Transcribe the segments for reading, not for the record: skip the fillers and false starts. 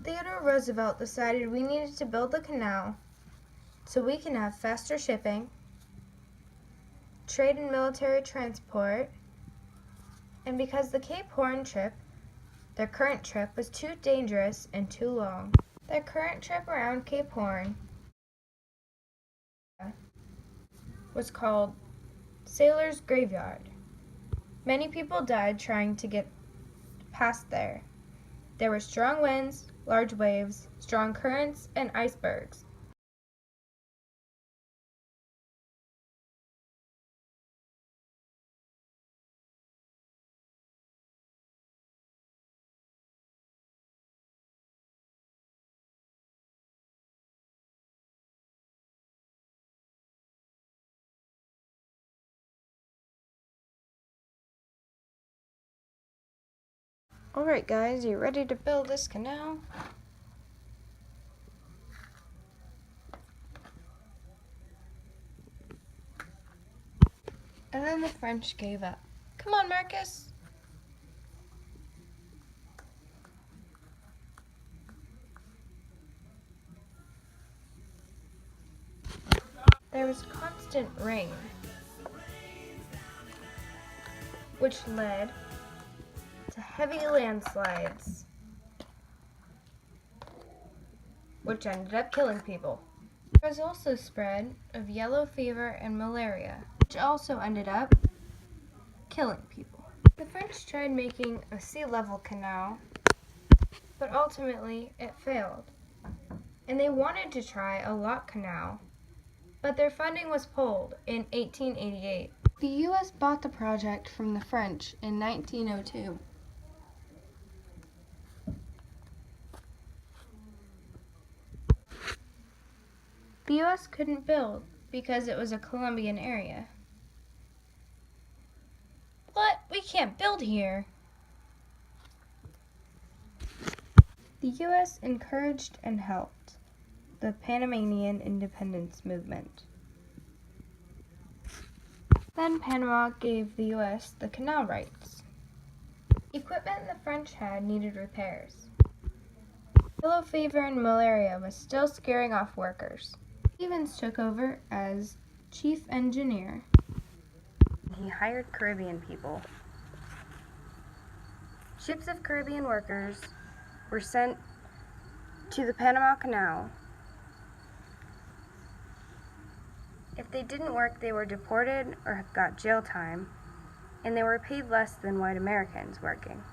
Theodore Roosevelt decided we needed to build the canal so we can have faster shipping, trade and military transport, and because the Cape Horn trip, their current trip, was too dangerous and too long. Their current trip around Cape Horn was called Sailor's Graveyard. Many people died trying to get past there. There were strong winds, large waves, strong currents, and icebergs. Alright guys, you ready to build this canal? And then the French gave up. Come on, Marcus! There was constant rain, which led to heavy landslides, which ended up killing people. There was also spread of yellow fever and malaria, which also ended up killing people. The French tried making a sea level canal, but ultimately it failed. And they wanted to try a lock canal, but their funding was pulled in 1888. The U.S. bought the project from the French in 1902. The U.S. couldn't build because it was a Colombian area. But we can't build here. The U.S. encouraged and helped the Panamanian independence movement. Then Panama gave the U.S. the canal rights. Equipment the French had needed repairs. Yellow fever and malaria was still scaring off workers. Stevens took over as chief engineer. He hired Caribbean people. Ships of Caribbean workers were sent to the Panama Canal. If they didn't work, they were deported or got jail time, and they were paid less than white Americans working.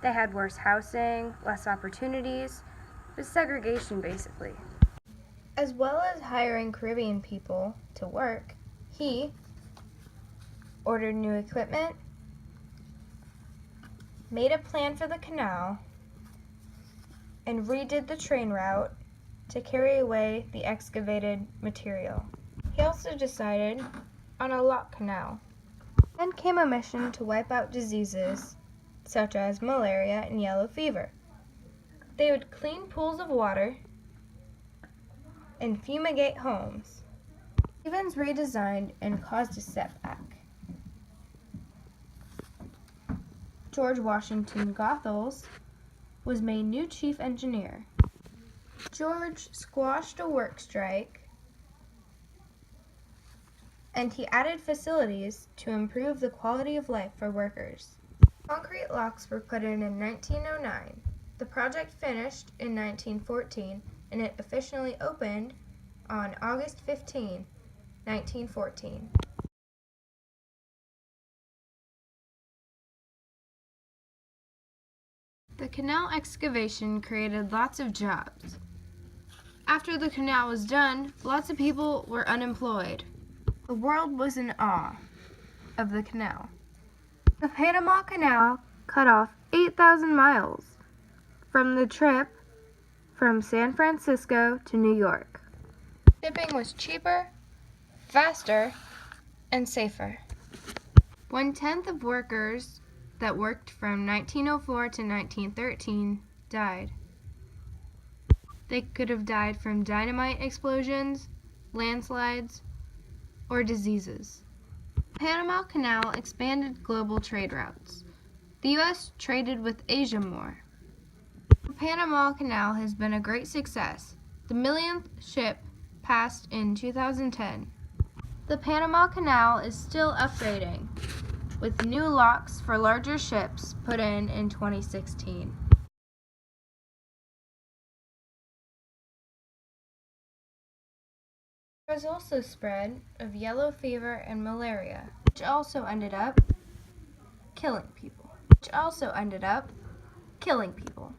They had worse housing, less opportunities. It was segregation, basically. As well as hiring Caribbean people to work, he ordered new equipment, made a plan for the canal, and redid the train route to carry away the excavated material. He also decided on a lock canal. Then came a mission to wipe out diseases such as malaria and yellow fever. They would clean pools of water and fumigate homes. Stevens redesigned and caused a setback. George Washington Goethals was made new chief engineer. George squashed a work strike, and he added facilities to improve the quality of life for workers. Concrete locks were put in 1909. The project finished in 1914, and it officially opened on August 15, 1914. The canal excavation created lots of jobs. After the canal was done, lots of people were unemployed. The world was in awe of the canal. The Panama Canal cut off 8,000 miles from the trip from San Francisco to New York. Shipping was cheaper, faster, and safer. 1/10 of workers that worked from 1904 to 1913 died. They could have died from dynamite explosions, landslides, or diseases. The Panama Canal expanded global trade routes. The U.S. traded with Asia more. The Panama Canal has been a great success. The millionth ship passed in 2010. The Panama Canal is still upgrading, with new locks for larger ships put in 2016. There was also spread of yellow fever and malaria, which also ended up killing people. Which also ended up killing people.